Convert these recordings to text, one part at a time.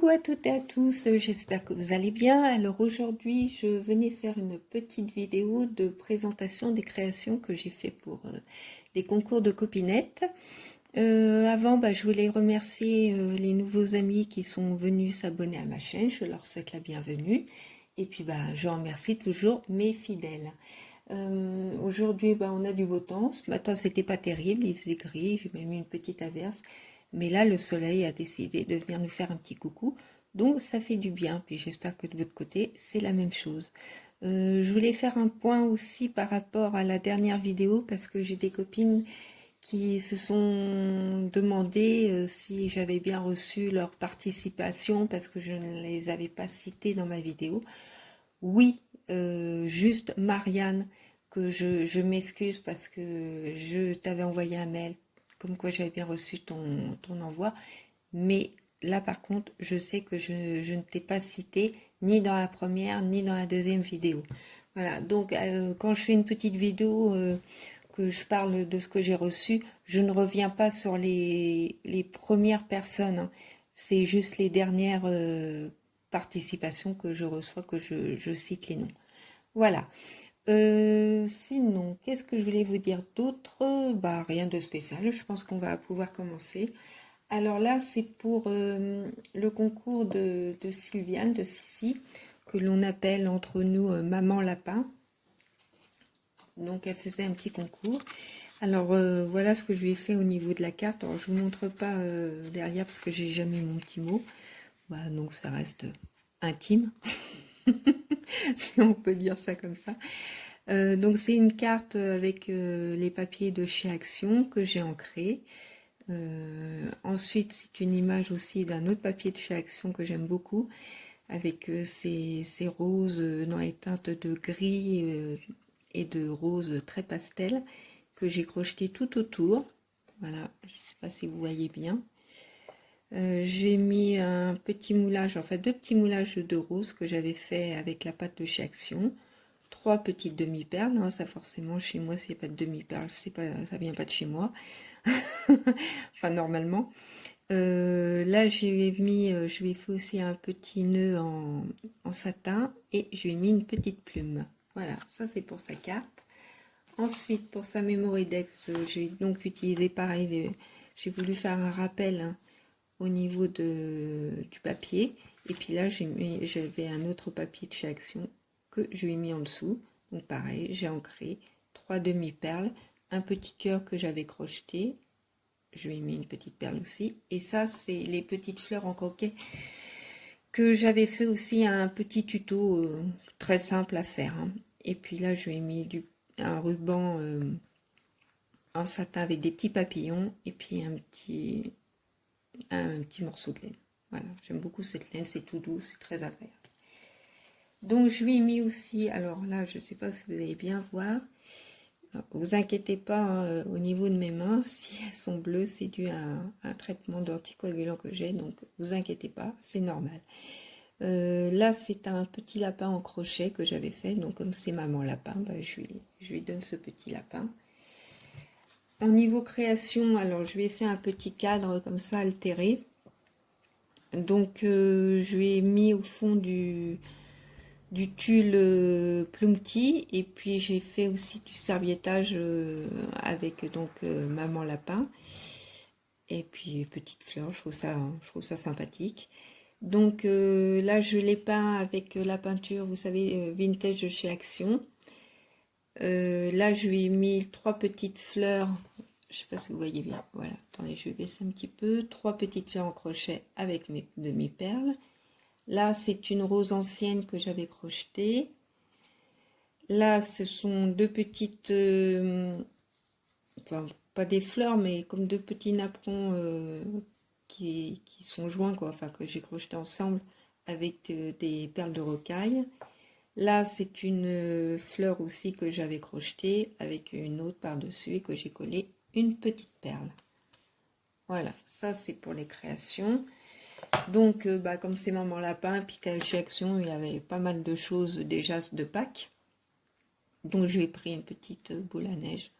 Coucou à toutes et à tous, j'espère que vous allez bien. Alors aujourd'hui, je venais faire une petite vidéo de présentation des créations que j'ai fait pour des concours de copinettes. Avant, je voulais remercier les nouveaux amis qui sont venus s'abonner à ma chaîne, je leur souhaite la bienvenue. Et puis je remercie toujours mes fidèles. Aujourd'hui, on a du beau temps. Ce matin, c'était pas terrible, il faisait gris, j'ai même eu une petite averse. Mais là, le soleil a décidé de venir nous faire un petit coucou. Donc, ça fait du bien. Puis j'espère que de votre côté, c'est la même chose. Je voulais faire un point aussi par rapport à la dernière vidéo parce que j'ai des copines qui se sont demandé si j'avais bien reçu leur participation parce que je ne les avais pas citées dans ma vidéo. Oui, juste Marianne, que je m'excuse parce que je t'avais envoyé un mail comme quoi j'avais bien reçu ton envoi, mais là par contre, je sais que je ne t'ai pas cité ni dans la première ni dans la deuxième vidéo. Voilà, donc quand je fais une petite vidéo que je parle de ce que j'ai reçu, je ne reviens pas sur les premières personnes, hein. C'est juste les dernières participations que je reçois, que je cite les noms. Voilà. Sinon, qu'est-ce que je voulais vous dire d'autre? Rien de spécial, je pense qu'on va pouvoir commencer. Alors là, c'est pour le concours de Sylviane, de Sissi, que l'on appelle entre nous Maman Lapin. Donc elle faisait un petit concours. Alors voilà ce que je lui ai fait au niveau de la carte. Alors je vous montre pas derrière parce que j'ai jamais mon petit mot. Donc ça reste intime, si on peut dire ça comme ça. Donc c'est une carte avec les papiers de chez Action que j'ai ancré. Ensuite c'est une image aussi d'un autre papier de chez Action que j'aime beaucoup, avec ces roses dans les teintes de gris et de rose très pastel que j'ai crocheté tout autour. Voilà, je ne sais pas si vous voyez bien. J'ai mis un petit moulage, enfin deux petits moulages de roses que j'avais fait avec la pâte de chez Action. 3 petites demi-perles, hein, ça forcément chez moi c'est pas de demi-perles, c'est pas, ça vient pas de chez moi. Enfin normalement. Là j'ai mis, je lui ai fait aussi un petit nœud en satin et je lui ai mis une petite plume. Voilà, ça c'est pour sa carte. Ensuite, pour sa Mémoridex, j'ai donc utilisé pareil, j'ai voulu faire un rappel, hein, au niveau du papier. Et puis là, j'avais un autre papier de chez Action que je lui ai mis en dessous. Donc pareil, j'ai ancré 3 demi-perles, un petit cœur que j'avais crocheté. Je lui ai mis une petite perle aussi. Et ça, c'est les petites fleurs en coquet que j'avais fait aussi un petit tuto très simple à faire, hein. Et puis là, je lui ai mis un ruban en satin avec des petits papillons et puis un petit morceau de laine. Voilà, j'aime beaucoup cette laine, c'est tout doux, c'est très agréable. Donc je lui ai mis aussi, alors là, je ne sais pas si vous allez bien voir, vous inquiétez pas, hein, au niveau de mes mains, si elles sont bleues, c'est dû à un traitement d'anticoagulant que j'ai, donc vous inquiétez pas, c'est normal. Là, c'est un petit lapin en crochet que j'avais fait, donc comme c'est Maman Lapin, je lui donne ce petit lapin. Au niveau création, alors je lui ai fait un petit cadre comme ça altéré. Donc je lui ai mis au fond du tulle Plumty et puis j'ai fait aussi du serviettage avec donc Maman Lapin et puis petite fleur, je trouve ça sympathique. Donc là je l'ai peint avec la peinture, vous savez, vintage de chez Action. Là je lui ai mis 3 petites fleurs, je sais pas si vous voyez bien, voilà, attendez, je vais baisser un petit peu, 3 petites fleurs en crochet avec mes demi-perles. Là c'est une rose ancienne que j'avais crochetée. Là ce sont 2 petites, enfin pas des fleurs mais comme 2 petits napperons qui sont joints quoi, enfin que j'ai crocheté ensemble avec des perles de rocaille. Là, c'est une fleur aussi que j'avais crochetée avec une autre par-dessus et que j'ai collé une petite perle. Voilà, ça c'est pour les créations. Donc, comme c'est Maman Lapin, puis qu'à chez Action, il y avait pas mal de choses déjà de Pâques. Donc, je lui ai pris une petite boule à neige.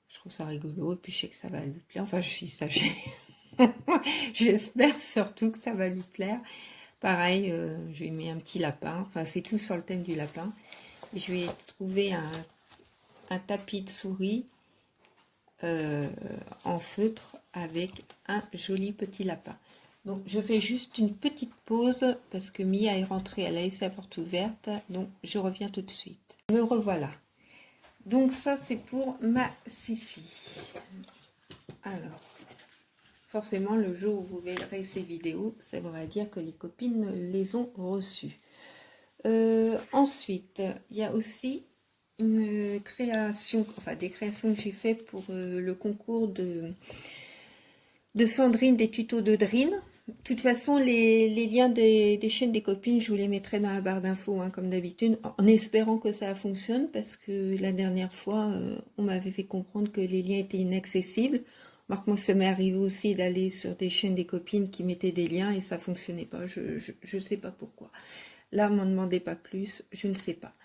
Je trouve ça rigolo et puis je sais que ça va lui plaire. Enfin, je suis sachez. J'espère surtout que ça va lui plaire. Pareil, je lui ai mis un petit lapin. Enfin, c'est tout sur le thème du lapin. Je lui ai trouvé un tapis de souris euh, en feutre avec un joli petit lapin. Donc je fais juste une petite pause parce que Mia est rentrée, elle a laissé la porte ouverte, donc je reviens tout de suite. Me revoilà. Donc ça c'est pour ma Sissi. Alors, forcément le jour où vous verrez ces vidéos, ça voudra dire que les copines les ont reçues. Ensuite, il y a aussi une création, enfin des créations que j'ai fait pour le concours de Sandrine des tutos de Drine. De toute façon, les liens des chaînes des copines, je vous les mettrai dans la barre d'infos, hein, comme d'habitude, en espérant que ça fonctionne, parce que la dernière fois, on m'avait fait comprendre que les liens étaient inaccessibles. Alors que moi, ça m'est arrivé aussi d'aller sur des chaînes des copines qui mettaient des liens et ça ne fonctionnait pas. Je ne sais pas pourquoi. Là, m'en demandez pas plus, je ne sais pas.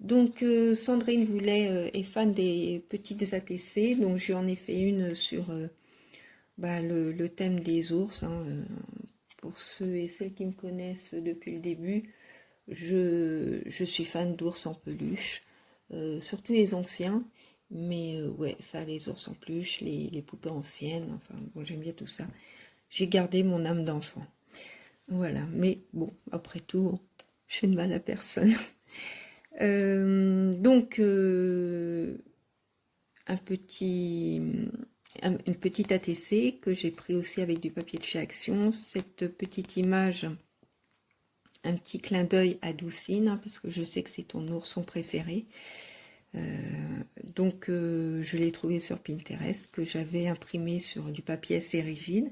Donc, Sandrine voulait, est fan des petites ATC, donc je lui en ai fait une sur le thème des ours, hein, pour ceux et celles qui me connaissent depuis le début, je suis fan d'ours en peluche, surtout les anciens, mais ouais, ça, les ours en peluche, les poupées anciennes, enfin bon, j'aime bien tout ça. J'ai gardé mon âme d'enfant. Voilà, mais bon, après tout, je fais de mal à personne. Donc, une petite ATC que j'ai pris aussi avec du papier de chez Action. Cette petite image, un petit clin d'œil à Doucine, hein, parce que je sais que c'est ton ourson préféré. Donc je l'ai trouvé sur Pinterest, que j'avais imprimé sur du papier assez rigide.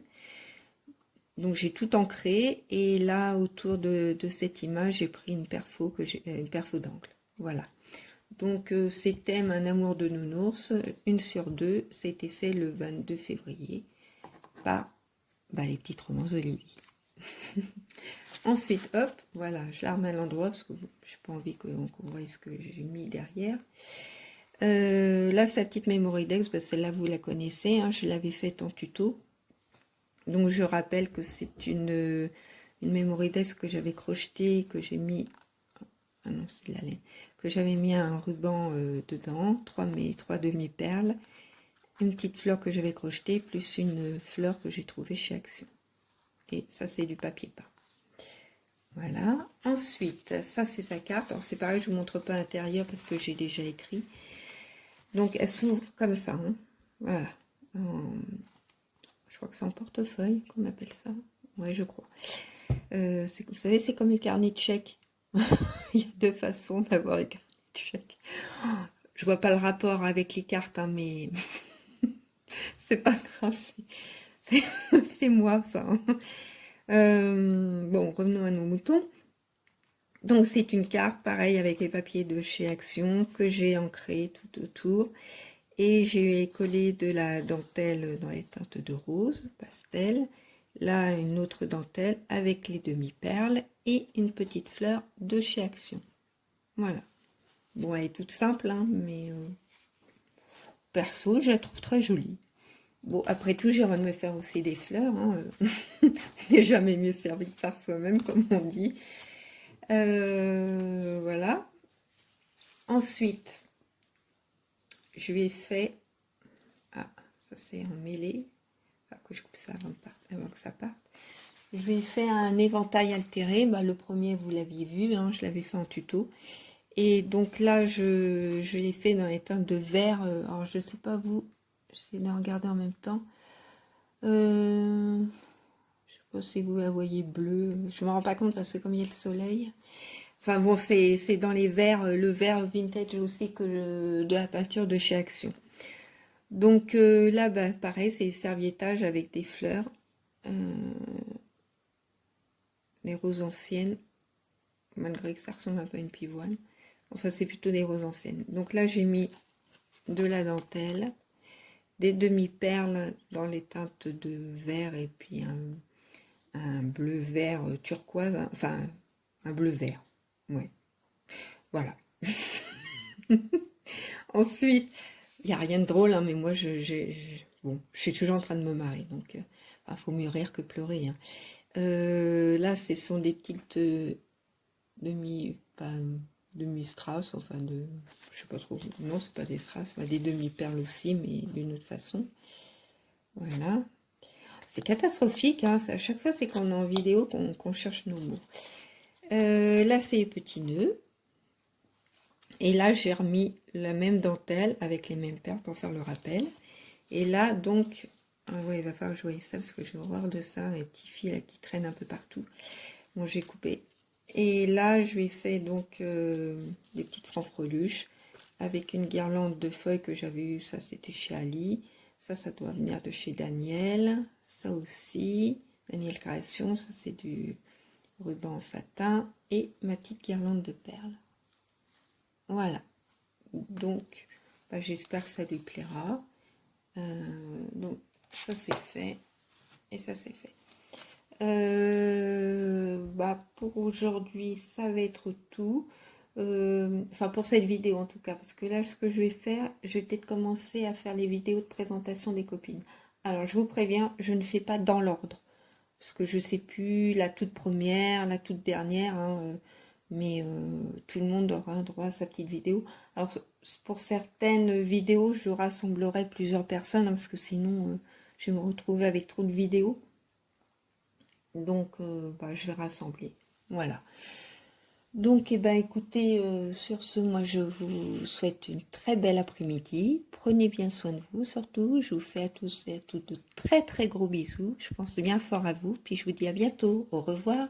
Donc j'ai tout ancré et là autour de cette image j'ai pris une perfo d'angle. Voilà. Donc ces thèmes un amour de nounours, une sur deux, ça a été fait le 22 février par les petites romances de Lily. Ensuite, hop, voilà, je la remets à l'endroit parce que j'ai pas envie qu'on voit ce que j'ai mis derrière. Là, sa petite Mémoridex, celle-là vous la connaissez, hein, je l'avais faite en tuto. Donc je rappelle que c'est une Mémoridex que j'avais crochetée, que j'ai mis, ah non c'est de la laine, que j'avais mis un ruban dedans, mes trois demi-perles, une petite fleur que j'avais crochetée, plus une fleur que j'ai trouvée chez Action. Et ça c'est du papier peint. Voilà. Ensuite, ça c'est sa carte. Alors c'est pareil, je vous montre pas l'intérieur parce que j'ai déjà écrit. Donc elle s'ouvre comme ça. Hein. Voilà. Je crois que c'est en portefeuille qu'on appelle ça. Ouais, je crois. Vous savez, c'est comme les carnets de chèques. Il y a deux façons d'avoir les carnets de chèques. Je vois pas le rapport avec les cartes, hein, mais c'est pas grave. C'est moi ça. Bon, revenons à nos moutons. Donc c'est une carte, pareil, avec les papiers de chez Action que j'ai ancré tout autour. Et j'ai collé de la dentelle dans les teintes de rose, pastel. Là, une autre dentelle avec les demi-perles et une petite fleur de chez Action. Voilà. Bon, elle est toute simple, hein, mais perso, je la trouve très jolie. Bon, après tout, j'ai envie de me faire aussi des fleurs. Hein. On n'est jamais mieux servi que par soi-même, comme on dit. Voilà. Ensuite, je lui ai fait... Ah, ça c'est en mêlée. Enfin, que je coupe ça avant que ça parte. Je lui ai fait un éventail altéré. Le premier, vous l'aviez vu, hein, je l'avais fait en tuto. Et donc là, je l'ai fait dans les teintes de vert. Alors, je ne sais pas vous, j'essaie de regarder en même temps. Je ne sais pas si vous la voyez bleue. Je ne me rends pas compte parce que comme il y a le soleil. Enfin bon, c'est dans les verts, le vert vintage aussi que de la peinture de chez Action. Donc là, pareil, c'est du serviettage avec des fleurs. Les roses anciennes, malgré que ça ressemble un peu à une pivoine. Enfin, c'est plutôt des roses anciennes. Donc là, j'ai mis de la dentelle, des demi-perles dans les teintes de vert et puis un bleu-vert turquoise, hein, enfin, un bleu-vert. Ouais, voilà. Ensuite, il n'y a rien de drôle, hein, mais moi, bon, je suis toujours en train de me marrer. Donc, Ah, faut mieux rire que pleurer, hein. Là, ce sont des petites demi-strass, enfin je sais pas trop, non, c'est pas des strass, enfin, des demi-perles aussi, mais d'une autre façon. Voilà. C'est catastrophique, hein. À chaque fois, c'est quand on est en vidéo qu'on cherche nos mots. Là, c'est les petits nœuds. Et là, j'ai remis la même dentelle avec les mêmes perles pour faire le rappel. Et là, donc, ah ouais, il va falloir que je voie ça parce que j'ai horreur de ça, les petits fils là, qui traînent un peu partout. Bon, j'ai coupé. Et là, je lui ai fait donc des petites franfreluches avec une guirlande de feuilles que j'avais eu. Ça, c'était chez Ali. Ça doit venir de chez Daniel. Ça aussi, Daniel Création. Ça, c'est du ruban en satin. Et ma petite guirlande de perles. Voilà. Donc, bah, j'espère que ça lui plaira. Donc, ça, c'est fait. Et ça, c'est fait. Bah, pour aujourd'hui, ça va être tout. Enfin, pour cette vidéo en tout cas, parce que là, ce que je vais faire, je vais peut-être commencer à faire les vidéos de présentation des copines. Alors, je vous préviens, je ne fais pas dans l'ordre, parce que je sais plus la toute première, la toute dernière, hein, mais tout le monde aura un droit à sa petite vidéo. Alors, pour certaines vidéos, je rassemblerai plusieurs personnes, hein, parce que sinon, je vais me retrouver avec trop de vidéos. Donc, bah, je vais rassembler. Voilà. Donc, eh ben, écoutez, sur ce, moi, je vous souhaite une très belle après-midi. Prenez bien soin de vous, surtout. Je vous fais à tous et à toutes de très, très gros bisous. Je pense bien fort à vous. Puis, je vous dis à bientôt. Au revoir.